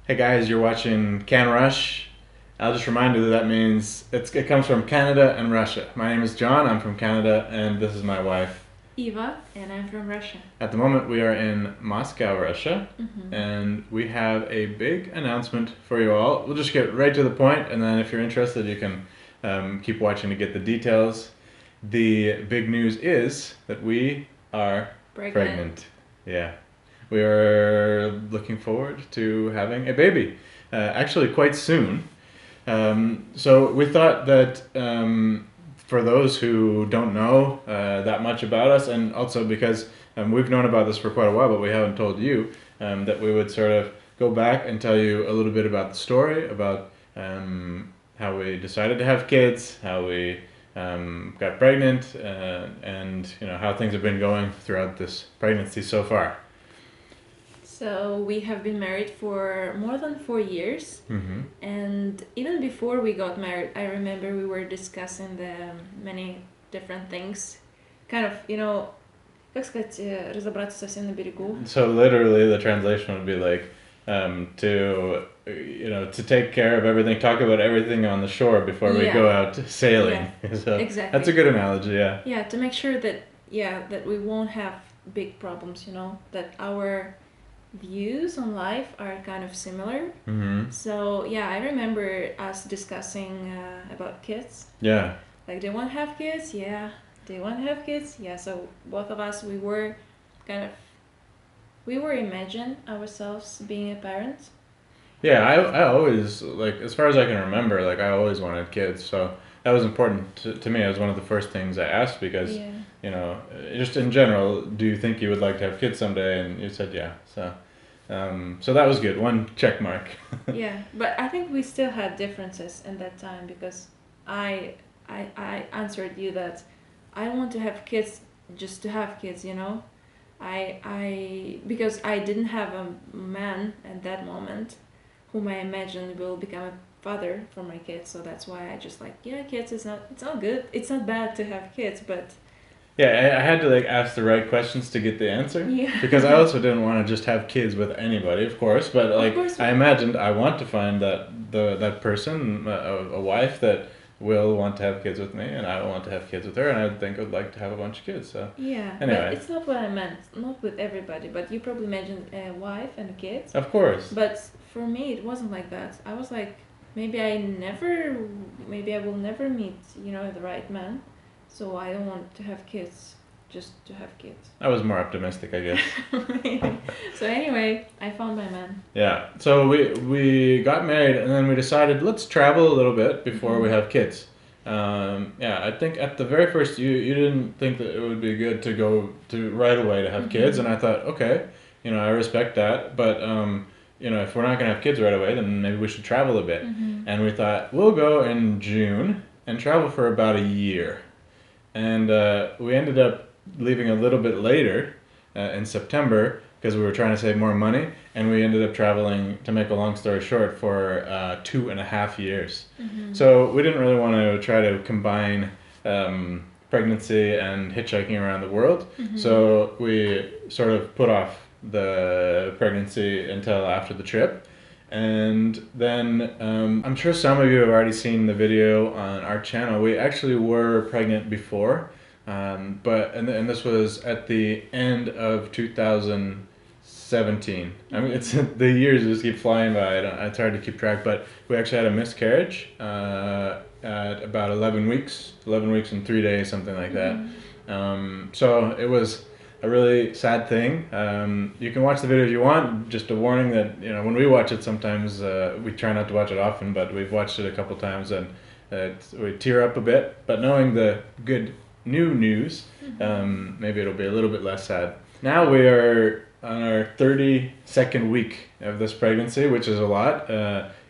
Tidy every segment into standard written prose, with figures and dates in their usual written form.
Hey guys, you're watching CANRUSH. I'll just remind you that means it comes from Canada and Russia. My name is John, I'm from Canada, and this is my wife. Eva, and I'm from Russia. At the moment we are in Moscow, Russia, Mm-hmm. and we have a big announcement for you all. We'll just get right to the point, and then if you're interested you can keep watching to get the details. The big news is that we are pregnant. Yeah. We are looking forward to having a baby, actually quite soon. So we thought that for those who don't know that much about us, and also because we've known about this for quite a while, but we haven't told you, that we would sort of go back and tell you a little bit about the story, about how we decided to have kids, how we got pregnant, and how things have been going throughout this pregnancy so far. So we have been married for more than 4 years, Mm-hmm. and even before we got married, I remember we were discussing the many different things. Kind of, как сказать, разобраться совсем на берегу. So literally, the translation would be like to take care of everything, talk about everything on the shore before we go out sailing. Yeah, So exactly. that's a good analogy, yeah. Yeah, to make sure that we won't have big problems, that our views on life are kind of similar. Mm-hmm. So yeah, I remember us discussing about kids. Yeah. Like, do you want to have kids? Yeah. Do you want to have kids? Yeah. So both of us, we were imagine ourselves being a parent. Yeah, I always, like, as far as I can remember, like, I always wanted kids, so that was important to me. It was one of the first things I asked because, just in general, do you think you would like to have kids someday? And you said yeah, so that was good. One check mark. Yeah, but I think we still had differences in that time because I answered you that I want to have kids just to have kids, because I didn't have a man at that moment whom I imagined will become a father for my kids, so that's why I just kids it's not good. It's not bad to have kids, but yeah, I had to ask the right questions to get the answer. Yeah. Because I also didn't want to just have kids with anybody, of course. But I imagined I want to find that person, a wife that will want to have kids with me, and I want to have kids with her, and I think I'd like to have a bunch of kids. So yeah, anyway, but it's not what I meant. Not with everybody, but you probably imagined a wife and kids. Of course. But for me, it wasn't like that. I was like, maybe I will never meet the right man. So I don't want to have kids just to have kids. I was more optimistic, I guess. So anyway, I found my man. Yeah. So we got married, and then we decided let's travel a little bit before we have kids. Yeah, I think at the very first you didn't think that it would be good to go to right away to have kids, and I thought, okay, I respect that, but if we're not gonna have kids right away, then maybe we should travel a bit. And we thought we'll go in June and travel for about a year. And we ended up leaving a little bit later in September because we were trying to save more money, and we ended up traveling, to make a long story short, for 2.5 years. So we didn't really want to try to combine pregnancy and hitchhiking around the world. So we sort of put off the pregnancy until after the trip. And then I'm sure some of you have already seen the video on our channel. We actually were pregnant before, but this was at the end of 2017. I mean, it's the years just keep flying by. It's hard to keep track, but we actually had a miscarriage at about 11 weeks and 3 days, something like that. So it was a really sad thing. You can watch the video if you want. Just a warning that when we watch it, sometimes we try not to watch it often, but we've watched it a couple times and we tear up a bit. But knowing the good new news, maybe it'll be a little bit less sad. Now we are on our 32nd week of this pregnancy, which is a lot.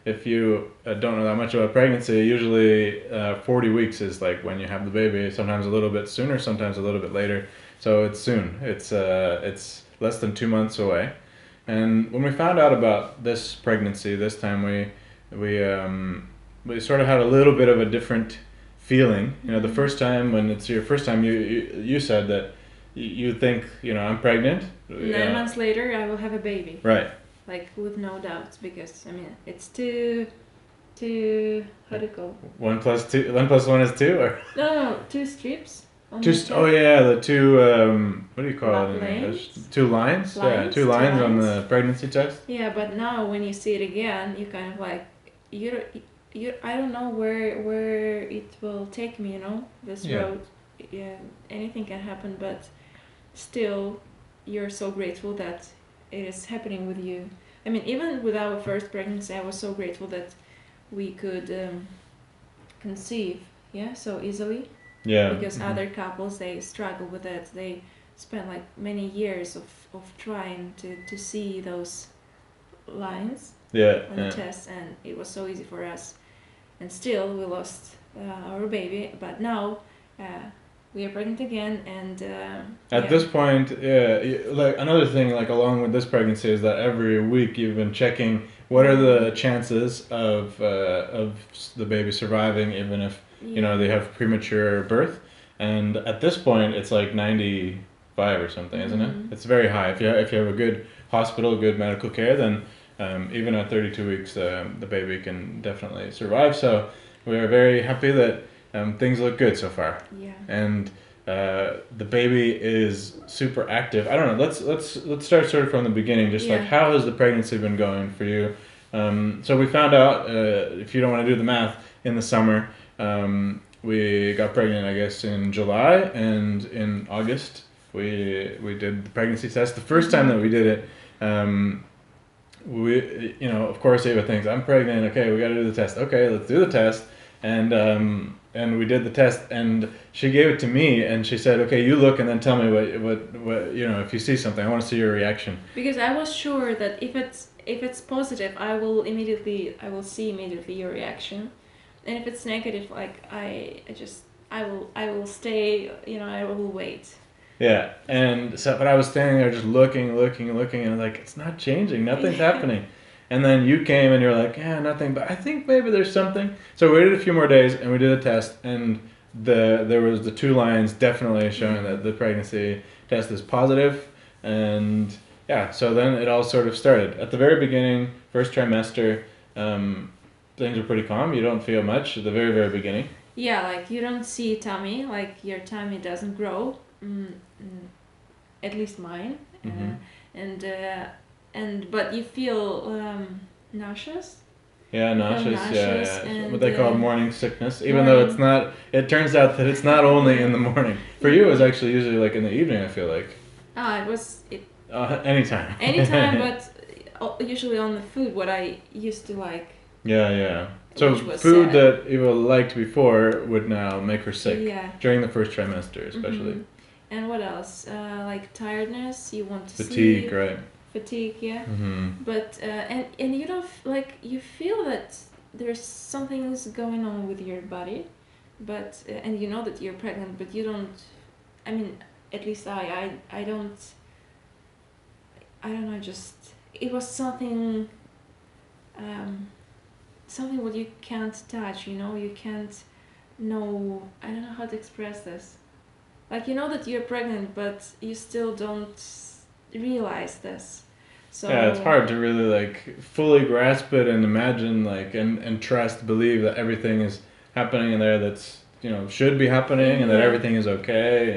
If you don't know that much about pregnancy, usually 40 weeks is like when you have the baby. Sometimes a little bit sooner, sometimes a little bit later. So it's soon. It's less than 2 months away. And when we found out about this pregnancy, this time we sort of had a little bit of a different feeling. The first time, when it's your first time, you said that you think I'm pregnant. 9 months later, I will have a baby. Right. like with no doubts, because I mean it's how do you call? 1 plus 1 is 2, or No, two strips on the just chest. the two what do you call it in English? Lanes? 2 lines. Yeah, Lines, 2 two lines on lines. the pregnancy test. Yeah, but now when you see it again, you kind of like you I don't know where it will take me. You know, this Yeah. road. Yeah, anything can happen, but still, you're so grateful that it is happening with you. I mean, even with our first pregnancy, I was so grateful that we could conceive, yeah, so easily. Yeah. Because other couples, they struggle with it. They spend like many years of trying to see those lines Yeah. on the test, and it was so easy for us. And still, we lost our baby, but now we are pregnant again, and At this point, like another thing, like along with this pregnancy, is that every week you've been checking what are the chances of the baby surviving, even if they have premature birth. And at this point, it's like 95 or something, isn't it? It's very high. If you have a good hospital, good medical care, then even at 32 weeks, the baby can definitely survive. So we are very happy that things look good so far. Yeah. And the baby is super active. I don't know. Let's start sort of from the beginning. Just like, how has the pregnancy been going for you? So we found out, if you don't want to do the math, in the summer, we got pregnant, I guess, in July, and in August we did the pregnancy test. The first time that we did it, we of course Ava thinks, I'm pregnant. Okay, we got to do the test. Okay, let's do the test. And we did the test, and she gave it to me, and she said, okay, you look and then tell me what if you see something. I want to see your reaction. Because I was sure that if it's positive, I will see immediately your reaction. And if it's negative, like I will stay, I will wait. Yeah, and so, but I was standing there just looking, and like, it's not changing, nothing's happening. And then you came and you're like, yeah, nothing, but I think maybe there's something. So we waited a few more days and we did a test, and there was the 2 lines definitely showing that the pregnancy test is positive. And yeah, so then it all sort of started. At the very beginning, first trimester, things are pretty calm. You don't feel much at the very, very beginning. Yeah, like you don't see tummy, like your tummy doesn't grow. At least mine. But you feel nauseous. Yeah, nauseous. Yeah. What they call morning sickness. Even though it's not, it turns out that it's not only in the morning. For you, it was actually usually like in the evening, I feel like. It was. Anytime. Anytime, but usually on the food, what I used to like. Yeah. So food that Eva liked before would now make her sick. Yeah. During the first trimester, especially. And what else? Like tiredness, you want to sleep. Fatigue, right? Fatigue, yeah. But and you don't you feel that there's something's going on with your body, but and you know that you're pregnant, but you don't. I mean, at least I don't. I don't know. Just it was something. Something what you can't touch. You can't know. I don't know how to express this. Like, you know that you're pregnant, but you still don't realize this. So yeah, it's hard to really like fully grasp it and imagine and trust, believe that everything is happening in there that's should be happening, and that everything is okay,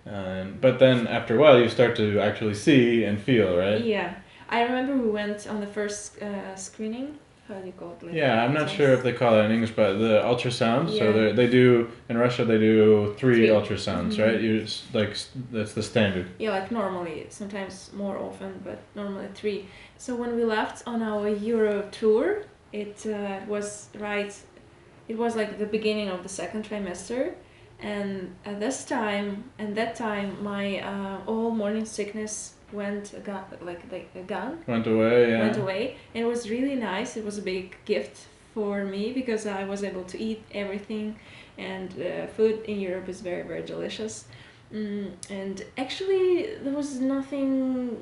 and but then after a while you start to actually see and feel, right? Yeah, I remember we went on the first screening. How do you call it? Yeah, I'm not sure if they call it in English, but the ultrasound. Yeah. So they do in Russia. They do three ultrasounds, right? You that's the standard. Yeah, like normally, sometimes more often, but normally 3. So when we left on our Euro tour, it was right. It was like the beginning of the 2nd trimester, and at that time, my all morning sickness went went away. Yeah. Went away. And it was really nice. It was a big gift for me because I was able to eat everything, and food in Europe is very, very delicious. And actually, there was nothing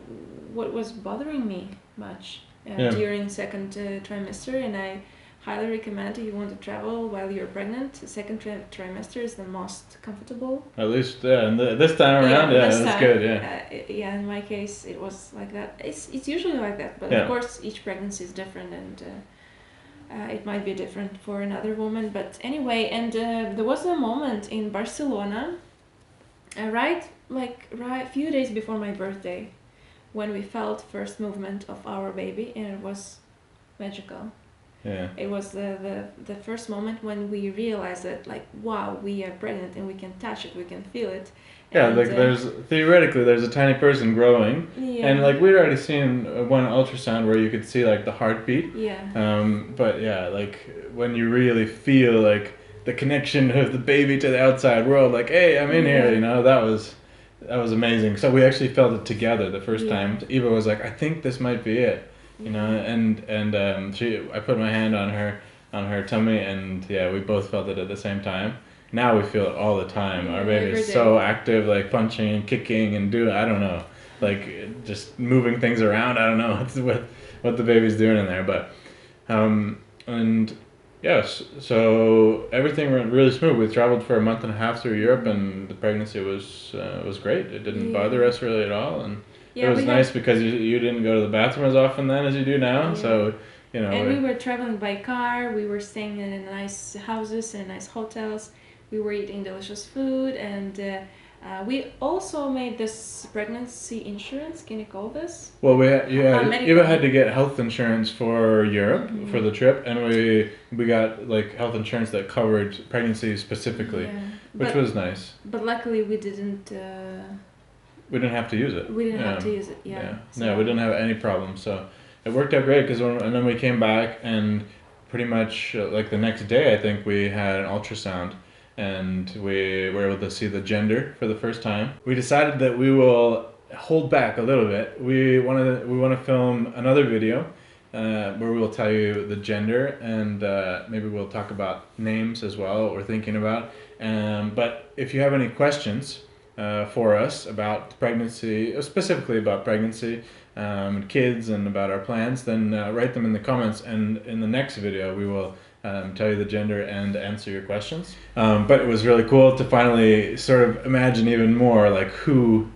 what was bothering me much during 2nd trimester, and I highly recommend if you want to travel while you're pregnant. The second trimester is the most comfortable. At least, yeah, and this time around, that's good, yeah. Yeah, in my case, it was like that. It's usually like that, but Yeah. of course, each pregnancy is different, and it might be different for another woman. But anyway, and there was a moment in Barcelona, right a few days before my birthday, when we felt first movement of our baby, and it was magical. Yeah. It was the first moment when we realized that, like, wow, we are pregnant and we can touch it, we can feel it. Yeah, and, like theoretically there's a tiny person growing, yeah. and like we'd already seen one ultrasound where you could see like the heartbeat. Yeah. But yeah, like when you really feel like the connection of the baby to the outside world, like, hey, I'm in here, you know, that was amazing. So we actually felt it together the first time. Eva was like, I think this might be it, you know, and I put my hand on her tummy, and yeah, we both felt it at the same time. Now we feel it all the time. Our baby is so active, like punching and kicking and doing, I don't know, like just moving things around. I don't know what the baby's doing in there, but and yes, so everything went really smooth. We traveled for a month and a half through Europe, and the pregnancy was great. It didn't bother us really at all, and it was nice because you didn't go to the bathroom as often then as you do now. Yeah. So, you know. And we were traveling by car. We were staying in nice houses and nice hotels. We were eating delicious food, and we also made this pregnancy insurance. Can you call this? Well, Eva had to get health insurance for Europe for the trip, and we got like health insurance that covered pregnancy specifically, which was nice. But luckily, we didn't. We didn't have to use it. We didn't have to use it. Yeah. So. No, we didn't have any problems. So it worked out great and then we came back, and pretty much like the next day, I think we had an ultrasound. And we were able to see the gender for the first time. We decided that we will hold back a little bit. We want to film another video where we will tell you the gender, and maybe we'll talk about names as well, what we're thinking about. But if you have any questions for us about pregnancy, specifically about pregnancy, kids, and about our plans, then write them in the comments, and in the next video we will tell you the gender and answer your questions. But it was really cool to finally sort of imagine even more like who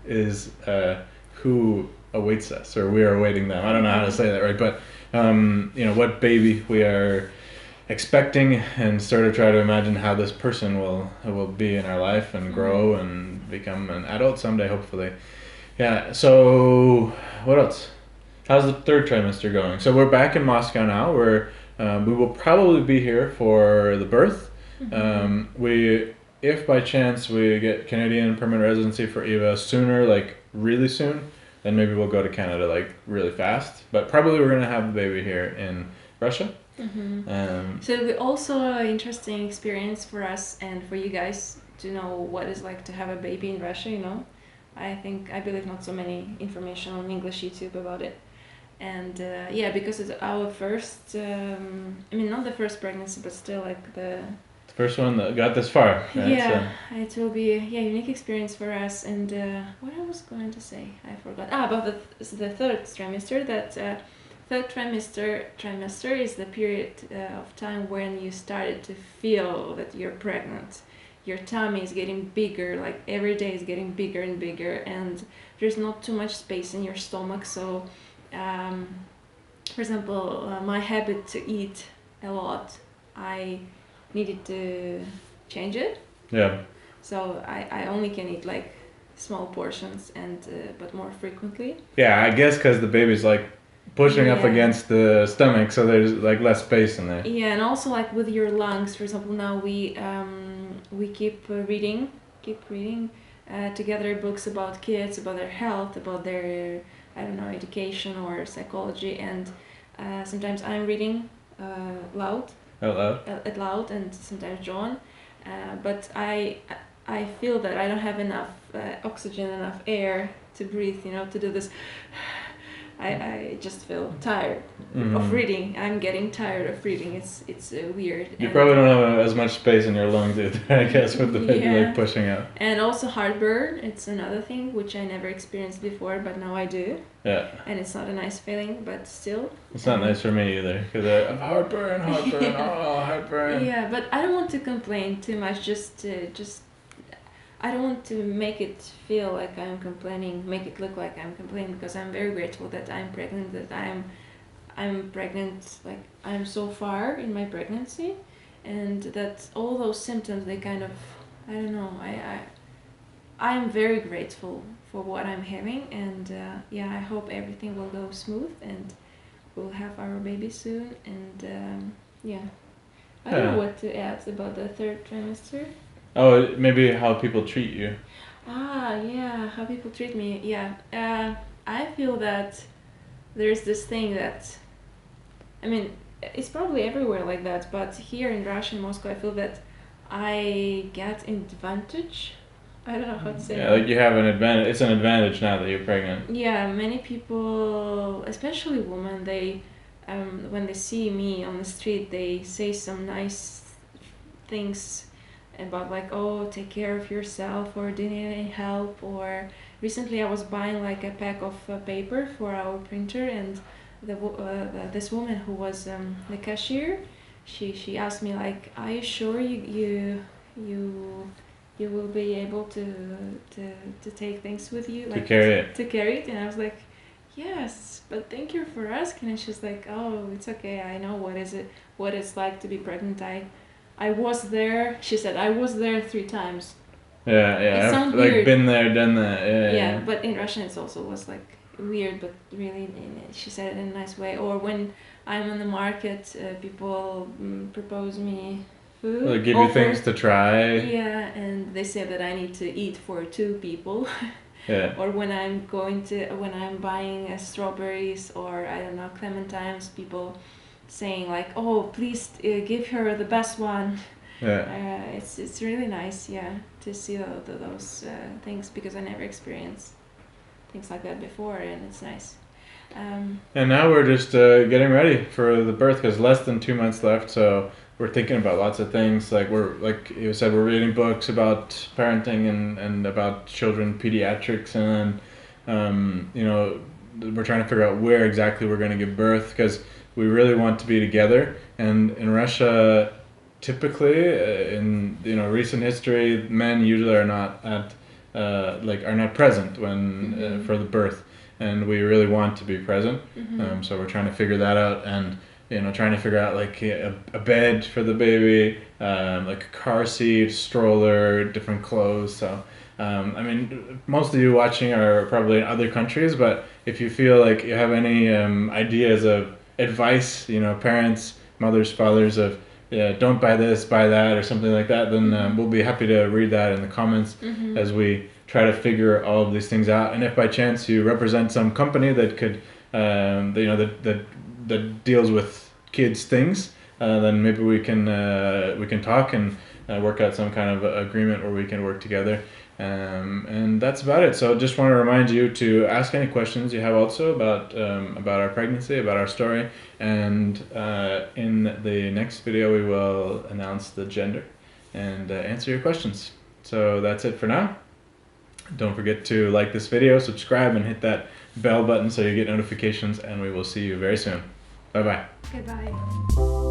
awaits us, or we are awaiting them. I don't know how to say that right, but you know, what baby we are expecting, and sort of try to imagine how this person will be in our life and grow and become an adult someday, hopefully. Yeah, so what else? How's the third trimester going? So we're back in Moscow now. We will probably be here for the birth. If by chance we get Canadian permanent residency for Eva sooner, like really soon, then maybe we'll go to Canada like really fast. But probably we're gonna have the baby here in Russia. So it'll be also an interesting experience for us and for you guys to know what it's like to have a baby in Russia. You know, I believe not so many information on English YouTube about it. And because it's our first, not the first pregnancy, but still like the first one that got this far. Right? Yeah, so it will be a unique experience for us. And what I was going to say, I forgot. About the third trimester. That third trimester is the period of time when you started to feel that you're pregnant. Your tummy is getting bigger, like every day is getting bigger and bigger, and there's not too much space in your stomach, so. For example, my habit to eat a lot, I needed to change it. Yeah. So I only can eat like small portions and but more frequently. Yeah, I guess because the baby's like pushing up against the stomach, so there's like less space in there. Yeah, and also like with your lungs, for example, now we keep reading together books about kids, about their health, about their education or psychology, and sometimes I'm reading out loud, and sometimes John, but I feel that I don't have enough oxygen, enough air to breathe, to do this I just feel tired Mhm. of reading. I'm getting tired of reading. It's weird. You And- probably don't have as much space in your lungs either, I guess, with the Yeah. like pushing out. And also heartburn. It's another thing which I never experienced before, but now I do. Yeah. And it's not a nice feeling, but still. It's not nice for me either, because I have heartburn, Yeah. oh, heartburn. Yeah, but I don't want to complain too much. Just I don't want to make it feel like I'm complaining, make it look like I'm complaining, because I'm very grateful that I'm pregnant, that I'm pregnant, like I'm so far in my pregnancy, and that all those symptoms, they kind of, I don't know, I'm very grateful for what I'm having, and yeah, I hope everything will go smooth and we'll have our baby soon, and yeah. I don't know what to add about the third trimester. Oh, maybe how people treat you. Ah, yeah, how people treat me. Yeah, I feel that there's this thing that, I mean, it's probably everywhere like that, but here in Russia, in Moscow, I feel that I get advantage. I don't know how to say Yeah, like you have an advantage. It's an advantage now that you're pregnant. Yeah, many people, especially women, they, when they see me on the street, they say some nice things about like, oh, take care of yourself, or do you need any help, or recently I was buying like a pack of paper for our printer, and this woman who was the cashier, she asked me like, are you sure you will be able to take things with you, like to carry it, and I was like, yes, but thank you for asking. And she's like, oh, it's okay, I know what it's like to be pregnant. I was there. She said I was there 3 times. Yeah, It sounds like weird. been there, done that. Yeah, but in Russian it also was like weird, but really she said it in a nice way. Or when I'm on the market, people propose me food. Like give you things to try. Yeah, and they say that I need to eat for 2 people. Yeah. Or when I'm buying strawberries, or I don't know, clementines, people saying like, oh, please give her the best one. Yeah. It's really nice, yeah, to see those things, because I never experienced things like that before, and it's nice. And now we're just getting ready for the birth, because less than 2 months left, so we're thinking about lots of things. Like like you said, we're reading books about parenting and about children, pediatrics, and then we're trying to figure out where exactly we're going to give birth, because we really want to be together. And in Russia, typically, in recent history, men usually are not are not present when for the birth, and we really want to be present. So we're trying to figure that out, and trying to figure out like a bed for the baby, like a car seat, stroller, different clothes. So I mean, most of you watching are probably in other countries, but if you feel like you have any ideas of advice, parents, mothers, fathers, of don't buy this, buy that, or something like that, then we'll be happy to read that in the comments as we try to figure all of these things out. And if by chance you represent some company that could, that deals with kids things, then maybe we can talk and work out some kind of agreement where we can work together. And that's about it. So just want to remind you to ask any questions you have also about our pregnancy, about our story, and in the next video we will announce the gender and answer your questions. So that's it for now. Don't forget to like this video, subscribe, and hit that bell button so you get notifications, and we will see you very soon. Bye bye. Goodbye.